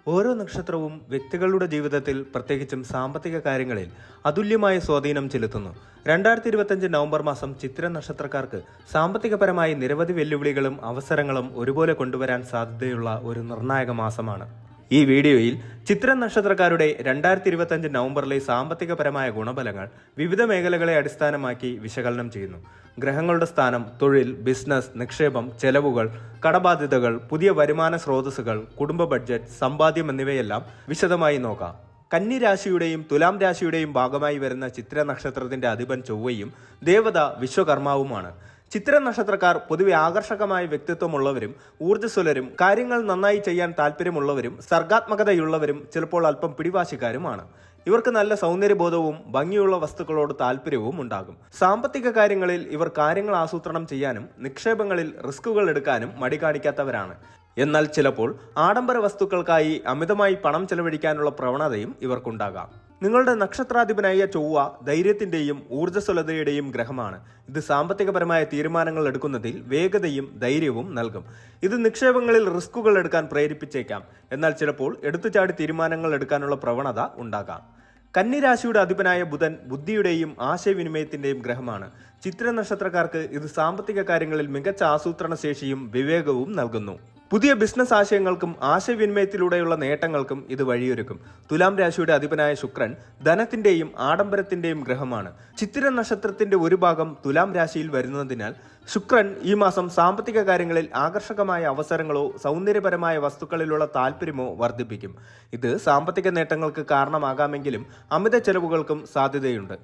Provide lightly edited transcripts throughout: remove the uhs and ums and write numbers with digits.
ഓരോ നക്ഷത്രവും വ്യക്തികളുടെ ജീവിതത്തിൽ പ്രത്യേകിച്ചും സാമ്പത്തിക കാര്യങ്ങളിൽ അതുല്യമായ സ്വാധീനം ചെലുത്തുന്നു. 2025 നവംബർ മാസം ചിത്തിര നക്ഷത്രക്കാർക്ക് സാമ്പത്തികപരമായി നിരവധി വെല്ലുവിളികളും അവസരങ്ങളും ഒരുപോലെ കൊണ്ടുവരാൻ സാധ്യതയുള്ള ഒരു നിർണായക മാസമാണ്. ഈ വീഡിയോയിൽ ചിത്തിര നക്ഷത്രക്കാരുടെ 2025 നവംബറിലെ സാമ്പത്തികപരമായ ഗുണഫലങ്ങൾ വിവിധ മേഖലകളെ അടിസ്ഥാനമാക്കി വിശകലനം ചെയ്യുന്നു. ഗ്രഹങ്ങളുടെ സ്ഥാനം, തൊഴിൽ, ബിസിനസ്, നിക്ഷേപം, ചെലവുകൾ, കടബാധ്യതകൾ, പുതിയ വരുമാന സ്രോതസ്സുകൾ, കുടുംബ ബഡ്ജറ്റ്, സമ്പാദ്യം എന്നിവയെല്ലാം വിശദമായി നോക്കാം. കന്നി രാശിയുടെയും തുലാം രാശിയുടെയും ഭാഗമായി വരുന്ന ചിത്തിര നക്ഷത്രത്തിന്റെ അധിപൻ ചൊവ്വയും ദേവത വിശ്വകർമാവുമാണ്. ചിത്തിര നക്ഷത്രക്കാർ പൊതുവെ ആകർഷകമായ വ്യക്തിത്വമുള്ളവരും ഊർജ്ജസ്വലരും കാര്യങ്ങൾ നന്നായി ചെയ്യാൻ താല്പര്യമുള്ളവരും സർഗാത്മകതയുള്ളവരും ചിലപ്പോൾ അല്പം പിടിവാശിക്കാരുമാണ്. ഇവർക്ക് നല്ല സൗന്ദര്യബോധവും ഭംഗിയുള്ള വസ്തുക്കളോട് താല്പര്യവും ഉണ്ടാകും. സാമ്പത്തിക കാര്യങ്ങളിൽ ഇവർ കാര്യങ്ങൾ ആസൂത്രണം ചെയ്യാനും നിക്ഷേപങ്ങളിൽ റിസ്കുകൾ എടുക്കാനും മടി കാണിക്കാത്തവരാണ്. എന്നാൽ ചിലപ്പോൾ ആഡംബര വസ്തുക്കൾക്കായി അമിതമായി പണം ചെലവഴിക്കാനുള്ള പ്രവണതയും ഇവർക്കുണ്ടാകാം. നിങ്ങളുടെ നക്ഷത്രാധിപനായ ചൊവ്വ ധൈര്യത്തിന്റെയും ഊർജ്ജസ്വലതയുടെയും ഗ്രഹമാണ്. ഇത് സാമ്പത്തികപരമായ തീരുമാനങ്ങൾ എടുക്കുന്നതിൽ വേഗതയും ധൈര്യവും നൽകും. ഇത് നിക്ഷേപങ്ങളിൽ റിസ്കുകൾ എടുക്കാൻ പ്രേരിപ്പിച്ചേക്കാം. എന്നാൽ ചിലപ്പോൾ എടുത്തുചാടി തീരുമാനങ്ങൾ എടുക്കാനുള്ള പ്രവണത ഉണ്ടാകാം. കന്നിരാശിയുടെ അധിപനായ ബുധൻ ബുദ്ധിയുടെയും ആശയവിനിമയത്തിന്റെയും ഗ്രഹമാണ്. ചിത്തിര നക്ഷത്രക്കാർക്ക് ഇത് സാമ്പത്തിക കാര്യങ്ങളിൽ മികച്ച ആസൂത്രണ ശേഷിയും വിവേകവും നൽകുന്നു. പുതിയ ബിസിനസ് ആശയങ്ങൾക്കും ആശയവിനിമയത്തിലൂടെയുള്ള നേട്ടങ്ങൾക്കും ഇത് വഴിയൊരുക്കും. തുലാം രാശിയുടെ അധിപനായ ശുക്രൻ ധനത്തിന്റെയും ആഡംബരത്തിന്റെയും ഗ്രഹമാണ്. ചിത്തിര നക്ഷത്രത്തിന്റെ ഒരു ഭാഗം തുലാം രാശിയിൽ വരുന്നതിനാൽ ശുക്രൻ ഈ മാസം സാമ്പത്തിക കാര്യങ്ങളിൽ ആകർഷകമായ അവസരങ്ങളോ സൗന്ദര്യപരമായ വസ്തുക്കളിലുള്ള താല്പര്യമോ വർദ്ധിപ്പിക്കും. ഇത് സാമ്പത്തിക നേട്ടങ്ങൾക്ക് കാരണമാകാമെങ്കിലും അമിത ചെലവുകൾക്കും സാധ്യതയുണ്ട്.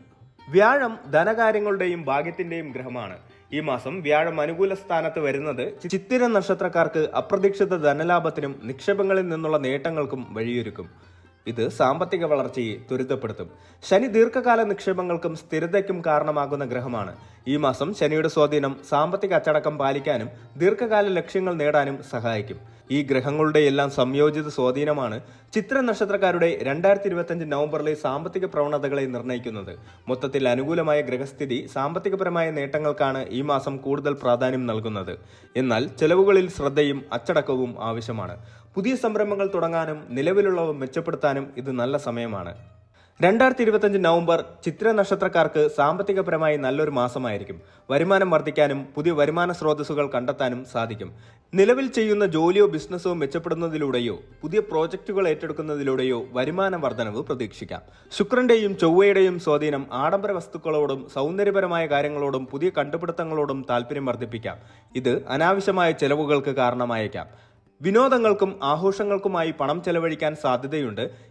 വ്യാഴം ധനകാര്യങ്ങളുടെയും ഭാഗ്യത്തിന്റെയും ഗ്രഹമാണ്. ഈ മാസം വ്യാഴം അനുകൂല സ്ഥാനത്ത് വരുന്നത് ചിത്തിര നക്ഷത്രക്കാർക്ക് അപ്രതീക്ഷിത ധനലാഭത്തിനും നിക്ഷേപങ്ങളിൽ നിന്നുള്ള നേട്ടങ്ങൾക്കും വഴിയൊരുക്കും. ഇത് സാമ്പത്തിക വളർച്ചയെ ത്വരിതപ്പെടുത്തും. ശനി ദീർഘകാല നിക്ഷേപങ്ങൾക്കും സ്ഥിരതയ്ക്കും കാരണമാകുന്ന ഗ്രഹമാണ്. ഈ മാസം ശനിയുടെ സ്വാധീനം സാമ്പത്തിക അച്ചടക്കം പാലിക്കാനും ദീർഘകാല ലക്ഷ്യങ്ങൾ നേടാനും സഹായിക്കും. ഈ ഗ്രഹങ്ങളുടെ എല്ലാം സംയോജിത സ്വാധീനമാണ് ചിത്തിര നക്ഷത്രക്കാരുടെ 2025 നവംബറിലെ സാമ്പത്തിക പ്രവണതകളെ നിർണ്ണയിക്കുന്നത്. മൊത്തത്തിൽ അനുകൂലമായ ഗ്രഹസ്ഥിതി സാമ്പത്തികപരമായ നേട്ടങ്ങൾക്കാണ് ഈ മാസം കൂടുതൽ പ്രാധാന്യം നൽകുന്നത്. എന്നാൽ ചെലവുകളിൽ ശ്രദ്ധയും അച്ചടക്കവും ആവശ്യമാണ്. പുതിയ സംരംഭങ്ങൾ തുടങ്ങാനും നിലവിലുള്ളവ മെച്ചപ്പെടുത്താനും ഇത് നല്ല സമയമാണ്. 2025 നവംബർ ചിത്തിര നക്ഷത്രക്കാർക്ക് സാമ്പത്തികപരമായി നല്ലൊരു മാസമായിരിക്കും. വരുമാനം വർദ്ധിക്കാനും പുതിയ വരുമാന സ്രോതസ്സുകൾ കണ്ടെത്താനും സാധിക്കും. നിലവിൽ ചെയ്യുന്ന ജോലിയോ ബിസിനസ്സോ മെച്ചപ്പെടുന്നതിലൂടെയോ പുതിയ പ്രോജക്റ്റുകൾ ഏറ്റെടുക്കുന്നതിലൂടെയോ വരുമാന വർധനവ് പ്രതീക്ഷിക്കാം. ശുക്രന്റെയും ചൊവ്വയുടെയും സ്വാധീനം ആഡംബര വസ്തുക്കളോടും സൗന്ദര്യപരമായ കാര്യങ്ങളോടും പുതിയ കണ്ടുപിടുത്തങ്ങളോടും താല്പര്യം വർദ്ധിപ്പിക്കാം. ഇത് അനാവശ്യമായ ചെലവുകൾക്ക് കാരണമായേക്കാം. വിനോദങ്ങൾക്കും ആഘോഷങ്ങൾക്കുമായി പണം ചെലവഴിക്കാൻ സാധ്യതയുണ്ട്.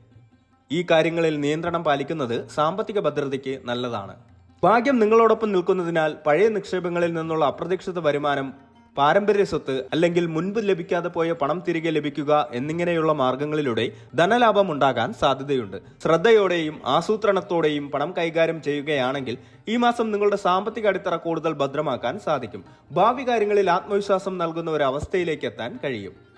ഈ കാര്യങ്ങളിൽ നിയന്ത്രണം പാലിക്കുന്നത് സാമ്പത്തിക ഭദ്രതയ്ക്ക് നല്ലതാണ്. ഭാഗ്യം നിങ്ങളോടൊപ്പം നിൽക്കുന്നതിനാൽ പഴയ നിക്ഷേപങ്ങളിൽ നിന്നുള്ള അപ്രതീക്ഷിത വരുമാനം, പാരമ്പര്യ സ്വത്ത് അല്ലെങ്കിൽ മുൻപ് ലഭിക്കാതെ പോയ പണം തിരികെ ലഭിക്കുക എന്നിങ്ങനെയുള്ള മാർഗങ്ങളിലൂടെ ധനലാഭം ഉണ്ടാകാൻ സാധ്യതയുണ്ട്. ശ്രദ്ധയോടെയും ആസൂത്രണത്തോടെയും പണം കൈകാര്യം ചെയ്യുകയാണെങ്കിൽ ഈ മാസം നിങ്ങളുടെ സാമ്പത്തിക അടിത്തറ കൂടുതൽ ഭദ്രമാക്കാൻ സാധിക്കും. ഭാവി കാര്യങ്ങളിൽ ആത്മവിശ്വാസം നൽകുന്ന ഒരു അവസ്ഥയിലേക്ക് എത്താൻ കഴിയും.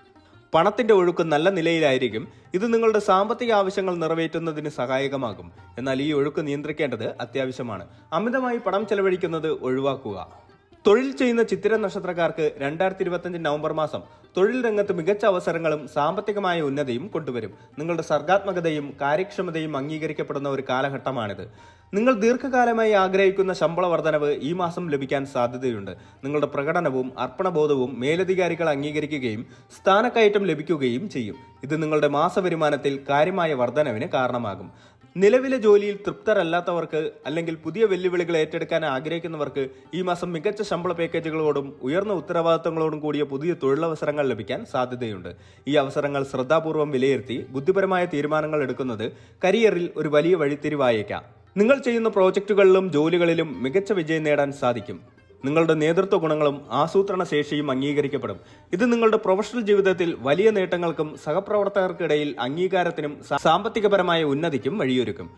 പണത്തിന്റെ ഒഴുക്ക് നല്ല നിലയിലായിരിക്കും. ഇത് നിങ്ങളുടെ സാമ്പത്തിക ആവശ്യങ്ങൾ നിറവേറ്റുന്നതിന് സഹായകമാകും. എന്നാൽ ഈ ഒഴുക്ക് നിയന്ത്രിക്കേണ്ടത് അത്യാവശ്യമാണ്. അമിതമായി പണം ചെലവഴിക്കുന്നത് ഒഴിവാക്കുക. തൊഴിൽ ചെയ്യുന്ന ചിത്തിര നക്ഷത്രക്കാർക്ക് 2025 നവംബർ മാസം തൊഴിൽ രംഗത്ത് മികച്ച അവസരങ്ങളും സാമ്പത്തികമായ ഉന്നതിയും കൊണ്ടുവരും. നിങ്ങളുടെ സർഗാത്മകതയും കാര്യക്ഷമതയും അംഗീകരിക്കപ്പെടുന്ന ഒരു കാലഘട്ടമാണിത്. നിങ്ങൾ ദീർഘകാലമായി ആഗ്രഹിക്കുന്ന ശമ്പള വർധനവ് ഈ മാസം ലഭിക്കാൻ സാധ്യതയുണ്ട്. നിങ്ങളുടെ പ്രകടനവും അർപ്പണബോധവും മേലധികാരികൾ അംഗീകരിക്കുകയും സ്ഥാനക്കയറ്റം ലഭിക്കുകയും ചെയ്യും. ഇത് നിങ്ങളുടെ മാസവരുമാനത്തിൽ കാര്യമായ വർധനവിന് കാരണമാകും. നിലവിലെ ജോലിയിൽ തൃപ്തരല്ലാത്തവർക്ക് അല്ലെങ്കിൽ പുതിയ വെല്ലുവിളികൾ ഏറ്റെടുക്കാൻ ആഗ്രഹിക്കുന്നവർക്ക് ഈ മാസം മികച്ച ശമ്പള പാക്കേജുകളോടും ഉയർന്ന ഉത്തരവാദിത്തങ്ങളോടും കൂടിയ പുതിയ തൊഴിലവസരങ്ങൾ ലഭിക്കാൻ സാധ്യതയുണ്ട്. ഈ അവസരങ്ങൾ ശ്രദ്ധാപൂർവം വിലയിരുത്തി ബുദ്ധിപരമായ തീരുമാനങ്ങൾ എടുക്കുന്നത് കരിയറിൽ ഒരു വലിയ വഴിത്തിരിവായേക്കാം. നിങ്ങൾ ചെയ്യുന്ന പ്രോജക്റ്റുകളിലും ജോലികളിലും മികച്ച വിജയം നേടാൻ സാധിക്കും. നിങ്ങളുടെ നേതൃത്വ ഗുണങ്ങളും ആസൂത്രണ ശേഷിയും അംഗീകരിക്കപ്പെടും. ഇത് നിങ്ങളുടെ പ്രൊഫഷണൽ ജീവിതത്തിൽ വലിയ നേട്ടങ്ങൾക്കും സഹപ്രവർത്തകർക്കിടയിൽ അംഗീകാരത്തിനും സാമ്പത്തികപരമായ ഉന്നതിക്കും വഴിയൊരുക്കും.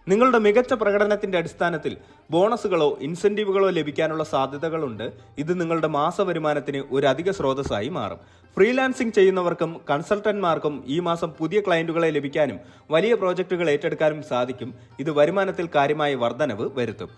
നിങ്ങളുടെ മികച്ച പ്രകടനത്തിന്റെ അടിസ്ഥാനത്തിൽ ബോണസുകളോ ഇൻസെന്റീവുകളോ ലഭിക്കാനുള്ള സാധ്യതകളുണ്ട്. ഇത് നിങ്ങളുടെ മാസ വരുമാനത്തിന് ഒരു അധിക സ്രോതസ്സായി മാറും. ഫ്രീലാൻസിംഗ് ചെയ്യുന്നവർക്കും കൺസൾട്ടന്റ്മാർക്കും ഈ മാസം പുതിയ ക്ലയന്റുകളെ ലഭിക്കാനും വലിയ പ്രോജക്റ്റുകൾ ഏറ്റെടുക്കാനും സാധിക്കും. ഇത് വരുമാനത്തിൽ കാര്യമായ വർധനവ് വരുത്തും.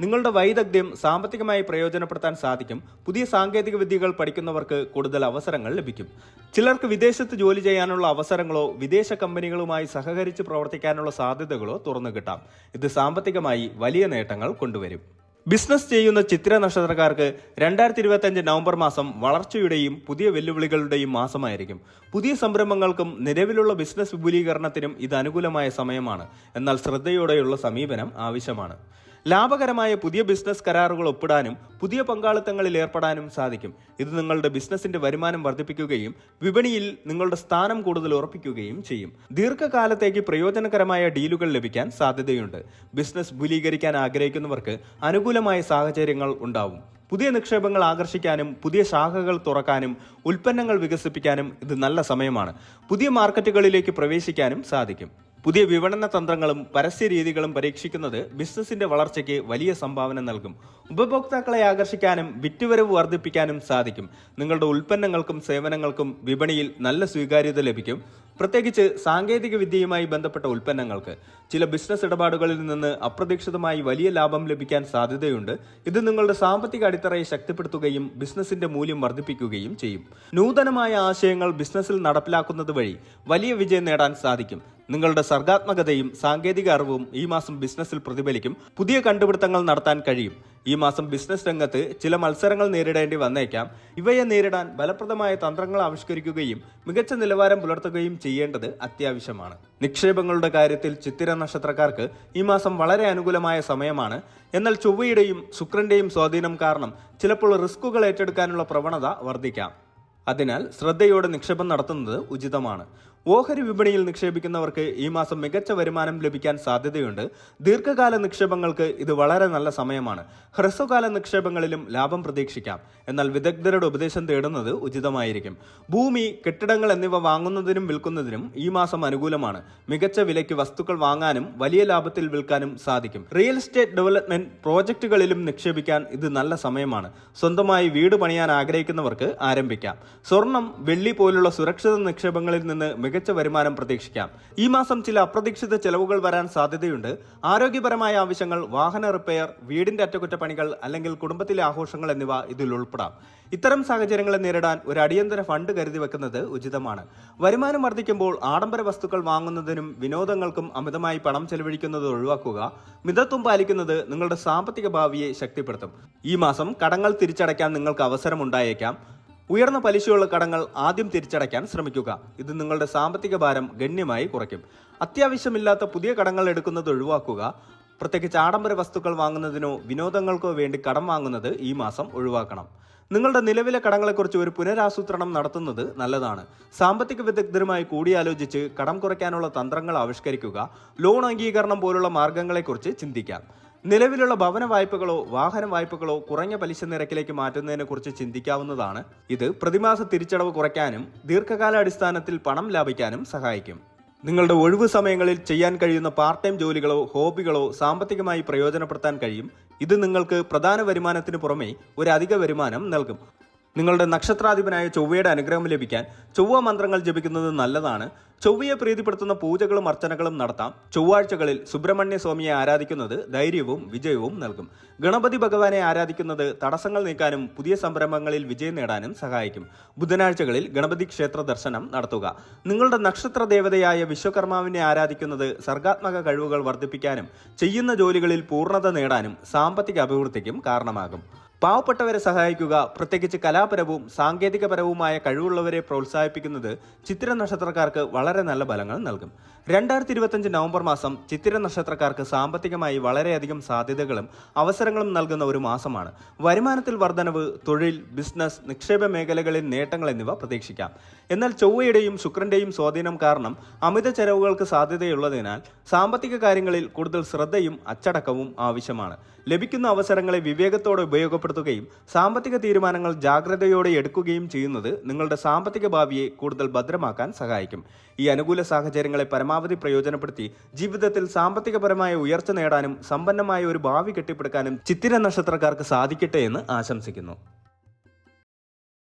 നിങ്ങളുടെ വൈദഗ്ധ്യം സാമ്പത്തികമായി പ്രയോജനപ്പെടുത്താൻ സാധിക്കും. പുതിയ സാങ്കേതിക വിദ്യകൾ പഠിക്കുന്നവർക്ക് കൂടുതൽ അവസരങ്ങൾ ലഭിക്കും. ചിലർക്ക് വിദേശത്ത് ജോലി ചെയ്യാനുള്ള അവസരങ്ങളോ വിദേശ കമ്പനികളുമായി സഹകരിച്ച് പ്രവർത്തിക്കാനുള്ള സാധ്യതകളോ തുറന്നു കിട്ടാം. ഇത് സാമ്പത്തികമായി വലിയ നേട്ടങ്ങൾ കൊണ്ടുവരും. ബിസിനസ് ചെയ്യുന്ന ചിത്ര നക്ഷത്രക്കാർക്ക് 2025 നവംബർ മാസം വളർച്ചയുടെയും പുതിയ വെല്ലുവിളികളുടെയും മാസമായിരിക്കും. പുതിയ സംരംഭങ്ങൾക്കും നിലവിലുള്ള ബിസിനസ് വിപുലീകരണത്തിനും ഇത് അനുകൂലമായ സമയമാണ്. എന്നാൽ ശ്രദ്ധയോടെയുള്ള സമീപനം ആവശ്യമാണ്. ലാഭകരമായ പുതിയ ബിസിനസ് കരാറുകൾ ഒപ്പിടാനും പുതിയ പങ്കാളിത്തങ്ങളിൽ ഏർപ്പെടാനും സാധിക്കും. ഇത് നിങ്ങളുടെ ബിസിനസിന്റെ വരുമാനം വർദ്ധിപ്പിക്കുകയും വിപണിയിൽ നിങ്ങളുടെ സ്ഥാനം കൂടുതൽ ഉറപ്പിക്കുകയും ചെയ്യും. ദീർഘകാലത്തേക്ക് പ്രയോജനകരമായ ഡീലുകൾ ലഭിക്കാൻ സാധ്യതയുണ്ട്. ബിസിനസ് വിപുലീകരിക്കാൻ ആഗ്രഹിക്കുന്നവർക്ക് അനുകൂലമായ സാഹചര്യങ്ങൾ ഉണ്ടാവും. പുതിയ നിക്ഷേപങ്ങൾ ആകർഷിക്കാനും പുതിയ ശാഖകൾ തുറക്കാനും ഉൽപ്പന്നങ്ങൾ വികസിപ്പിക്കാനും ഇത് നല്ല സമയമാണ്. പുതിയ മാർക്കറ്റുകളിലേക്ക് പ്രവേശിക്കാനും സാധിക്കും. പുതിയ വിപണന തന്ത്രങ്ങളും പരസ്യ രീതികളും പരീക്ഷിക്കുന്നത് ബിസിനസിന്റെ വളർച്ചയ്ക്ക് വലിയ സംഭാവന നൽകും. ഉപഭോക്താക്കളെ ആകർഷിക്കാനും വിറ്റുവരവ് വർദ്ധിപ്പിക്കാനും സാധിക്കും. നിങ്ങളുടെ ഉൽപ്പന്നങ്ങൾക്കും സേവനങ്ങൾക്കും വിപണിയിൽ നല്ല സ്വീകാര്യത ലഭിക്കും. പ്രത്യേകിച്ച് സാങ്കേതിക വിദ്യയുമായി ബന്ധപ്പെട്ട ഉൽപ്പന്നങ്ങൾക്ക് ചില ബിസിനസ് ഇടപാടുകളിൽ നിന്ന് അപ്രതീക്ഷിതമായി വലിയ ലാഭം ലഭിക്കാൻ സാധ്യതയുണ്ട്. ഇത് നിങ്ങളുടെ സാമ്പത്തിക അടിത്തറയെ ശക്തിപ്പെടുത്തുകയും ബിസിനസിന്റെ മൂല്യം വർദ്ധിപ്പിക്കുകയും ചെയ്യും. നൂതനമായ ആശയങ്ങൾ ബിസിനസ്സിൽ നടപ്പിലാക്കുന്നത് വഴി വലിയ വിജയം നേടാൻ സാധിക്കും. നിങ്ങളുടെ സർഗാത്മകതയും സാങ്കേതിക അറിവും ഈ മാസം ബിസിനസ്സിൽ പ്രതിഫലിക്കും. പുതിയ കണ്ടുപിടുത്തങ്ങൾ നടത്താൻ കഴിയും. ഈ മാസം ബിസിനസ് രംഗത്ത് ചില മത്സരങ്ങൾ നേരിടേണ്ടി വന്നേക്കാം. ഇവയെ നേരിടാൻ ഫലപ്രദമായ തന്ത്രങ്ങൾ ആവിഷ്കരിക്കുകയും മികച്ച നിലവാരം പുലർത്തുകയും ചെയ്യേണ്ടത് അത്യാവശ്യമാണ്. നിക്ഷേപങ്ങളുടെ കാര്യത്തിൽ ചിത്തിര നക്ഷത്രക്കാർക്ക് ഈ മാസം വളരെ അനുകൂലമായ സമയമാണ്. എന്നാൽ ചൊവ്വയുടെയും ശുക്രന്റെയും സ്വാധീനം കാരണം ചിലപ്പോൾ റിസ്കുകൾ ഏറ്റെടുക്കാനുള്ള പ്രവണത വർദ്ധിക്കാം. അതിനാൽ ശ്രദ്ധയോടെ നിക്ഷേപം നടത്തുന്നത് ഉചിതമാണ്. ഓഹരി വിപണിയിൽ നിക്ഷേപിക്കുന്നവർക്ക് ഈ മാസം മികച്ച വരുമാനം ലഭിക്കാൻ സാധ്യതയുണ്ട്. ദീർഘകാല നിക്ഷേപങ്ങൾക്ക് ഇത് വളരെ നല്ല സമയമാണ്. ഹ്രസ്വകാല നിക്ഷേപങ്ങളിലും ലാഭം പ്രതീക്ഷിക്കാം. എന്നാൽ വിദഗ്ധരുടെ ഉപദേശം തേടുന്നത് ഉചിതമായിരിക്കും. ഭൂമി, കെട്ടിടങ്ങൾ എന്നിവ വാങ്ങുന്നതിനും വിൽക്കുന്നതിനും ഈ മാസം അനുകൂലമാണ്. മികച്ച വിലയ്ക്ക് വസ്തുക്കൾ വാങ്ങാനും വലിയ ലാഭത്തിൽ വിൽക്കാനും സാധിക്കും. റിയൽ എസ്റ്റേറ്റ് ഡെവലപ്മെന്റ് പ്രോജക്റ്റുകളിലും നിക്ഷേപിക്കാൻ ഇത് നല്ല സമയമാണ്. സ്വന്തമായി വീട് പണിയാൻ ആഗ്രഹിക്കുന്നവർക്ക് ആരംഭിക്കാം. സ്വർണം, വെള്ളി പോലുള്ള സുരക്ഷിത നിക്ഷേപങ്ങളിൽ നിന്ന് മികച്ച വരുമാനം പ്രതീക്ഷിക്കാം. ഈ മാസം ചില അപ്രതീക്ഷിത ചെലവുകൾ വരാൻ സാധ്യതയുണ്ട്. ആരോഗ്യപരമായ ആവശ്യങ്ങൾ, വാഹന റിപ്പയർ, വീടിന്റെ അറ്റകുറ്റപ്പണികൾ അല്ലെങ്കിൽ കുടുംബത്തിലെ ആഘോഷങ്ങൾ എന്നിവ ഇതിൽ ഉൾപ്പെടാം. ഇത്തരം സാഹചര്യങ്ങളെ നേരിടാൻ ഒരു അടിയന്തര ഫണ്ട് കരുതി വെക്കുന്നത് ഉചിതമാണ്. വരുമാനം വർദ്ധിക്കുമ്പോൾ ആഡംബര വസ്തുക്കൾ വാങ്ങുന്നതിനും വിനോദങ്ങൾക്കും അമിതമായി പണം ചെലവഴിക്കുന്നത് ഒഴിവാക്കുക. മിതത്വം പാലിക്കുന്നത് നിങ്ങളുടെ സാമ്പത്തിക ഭാവിയെ ശക്തിപ്പെടുത്തും. ഈ മാസം കടങ്ങൾ തിരിച്ചടയ്ക്കാൻ നിങ്ങൾക്ക് അവസരമുണ്ടായേക്കാം. ഉയർന്ന പലിശയുള്ള കടങ്ങൾ ആദ്യം തിരിച്ചടയ്ക്കാൻ ശ്രമിക്കുക. ഇത് നിങ്ങളുടെ സാമ്പത്തിക ഭാരം ഗണ്യമായി കുറയ്ക്കും. അത്യാവശ്യമില്ലാത്ത പുതിയ കടങ്ങൾ എടുക്കുന്നത് ഒഴിവാക്കുക. പ്രത്യേകിച്ച് ആഡംബര വസ്തുക്കൾ വാങ്ങുന്നതിനോ വിനോദങ്ങൾക്കോ വേണ്ടി കടം വാങ്ങുന്നത് ഈ മാസം ഒഴിവാക്കണം. നിങ്ങളുടെ നിലവിലെ കടങ്ങളെക്കുറിച്ച് ഒരു പുനരാസൂത്രണം നടത്തുന്നത് നല്ലതാണ്. സാമ്പത്തിക വിദഗ്ധരുമായി കൂടിയാലോചിച്ച് കടം കുറയ്ക്കാനുള്ള തന്ത്രങ്ങൾ ആവിഷ്കരിക്കുക. ലോൺ അംഗീകരണം പോലുള്ള മാർഗങ്ങളെക്കുറിച്ച് ചിന്തിക്കാം. നിലവിലുള്ള ഭവന വായ്പകളോ വാഹന വായ്പകളോ കുറഞ്ഞ പലിശ നിരക്കിലേക്ക് മാറ്റുന്നതിനെ കുറിച്ച് ചിന്തിക്കാവുന്നതാണ്. ഇത് പ്രതിമാസ തിരിച്ചടവ് കുറയ്ക്കാനും ദീർഘകാല അടിസ്ഥാനത്തിൽ പണം ലാഭിക്കാനും സഹായിക്കും. നിങ്ങളുടെ ഒഴിവു സമയങ്ങളിൽ ചെയ്യാൻ കഴിയുന്ന പാർട്ട് ടൈം ജോലികളോ ഹോബികളോ സാമ്പത്തികമായി പ്രയോജനപ്പെടുത്താൻ കഴിയും. ഇത് നിങ്ങൾക്ക് പ്രധാന വരുമാനത്തിന് പുറമെ ഒരു അധിക വരുമാനം നൽകും. നിങ്ങളുടെ നക്ഷത്രാധിപനായ ചൊവ്വയുടെ അനുഗ്രഹം ലഭിക്കാൻ ചൊവ്വ മന്ത്രങ്ങൾ ജപിക്കുന്നത് നല്ലതാണ്. ചൊവ്വയെ പ്രീതിപ്പെടുത്തുന്ന പൂജകളും അർച്ചനകളും നടത്താം. ചൊവ്വാഴ്ചകളിൽ സുബ്രഹ്മണ്യ സ്വാമിയെ ആരാധിക്കുന്നത് ധൈര്യവും വിജയവും നൽകും. ഗണപതി ഭഗവാനെ ആരാധിക്കുന്നത് തടസ്സങ്ങൾ നീക്കാനും പുതിയ സംരംഭങ്ങളിൽ വിജയം നേടാനും സഹായിക്കും. ബുധനാഴ്ചകളിൽ ഗണപതി ക്ഷേത്ര ദർശനം നടത്തുക. നിങ്ങളുടെ നക്ഷത്ര ദേവതയായ വിശ്വകർമാവിനെ ആരാധിക്കുന്നത് സർഗാത്മക കഴിവുകൾ വർദ്ധിപ്പിക്കാനും ചെയ്യുന്ന ജോലികളിൽ പൂർണ്ണത നേടാനും സാമ്പത്തിക അഭിവൃദ്ധിക്കും കാരണമാകും. പാവപ്പെട്ടവരെ സഹായിക്കുക. പ്രത്യേകിച്ച് കലാപരവും സാങ്കേതികപരവുമായ കഴിവുള്ളവരെ പ്രോത്സാഹിപ്പിക്കുന്നത് ചിത്തിര നക്ഷത്രക്കാർക്ക് വളരെ നല്ല ഫലങ്ങൾ നൽകും. 2025 നവംബർ മാസം ചിത്തിര നക്ഷത്രക്കാർക്ക് സാമ്പത്തികമായി വളരെയധികം സാധ്യതകളും അവസരങ്ങളും നൽകുന്ന ഒരു മാസമാണ്. വരുമാനത്തിൽ വർധനവ്, തൊഴിൽ, ബിസിനസ്, നിക്ഷേപ മേഖലകളിൽ നേട്ടങ്ങൾ എന്നിവ പ്രതീക്ഷിക്കാം. എന്നാൽ ചൊവ്വയുടെയും ശുക്രന്റെയും സ്വാധീനം കാരണം അമിത ചെലവുകൾക്ക് സാധ്യതയുള്ളതിനാൽ സാമ്പത്തിക കാര്യങ്ങളിൽ കൂടുതൽ ശ്രദ്ധയും അച്ചടക്കവും ആവശ്യമാണ്. ലഭിക്കുന്ന അവസരങ്ങളെ വിവേകത്തോടെ ഉപയോഗപ്പെടുത്തുകയും സാമ്പത്തിക തീരുമാനങ്ങൾ ജാഗ്രതയോടെ എടുക്കുകയും ചെയ്യുന്നത് നിങ്ങളുടെ സാമ്പത്തിക ഭാവിയെ കൂടുതൽ ഭദ്രമാക്കാൻ സഹായിക്കും. ഈ അനുകൂല സാഹചര്യങ്ങളെ പരമാവധി പ്രയോജനപ്പെടുത്തി ജീവിതത്തിൽ സാമ്പത്തികപരമായ ഉയർച്ച നേടാനും സമ്പന്നമായ ഒരു ഭാവി കെട്ടിപ്പടുക്കാനും ചിത്തിര നക്ഷത്രക്കാർക്ക് സാധിക്കട്ടെ എന്ന് ആശംസിക്കുന്നു.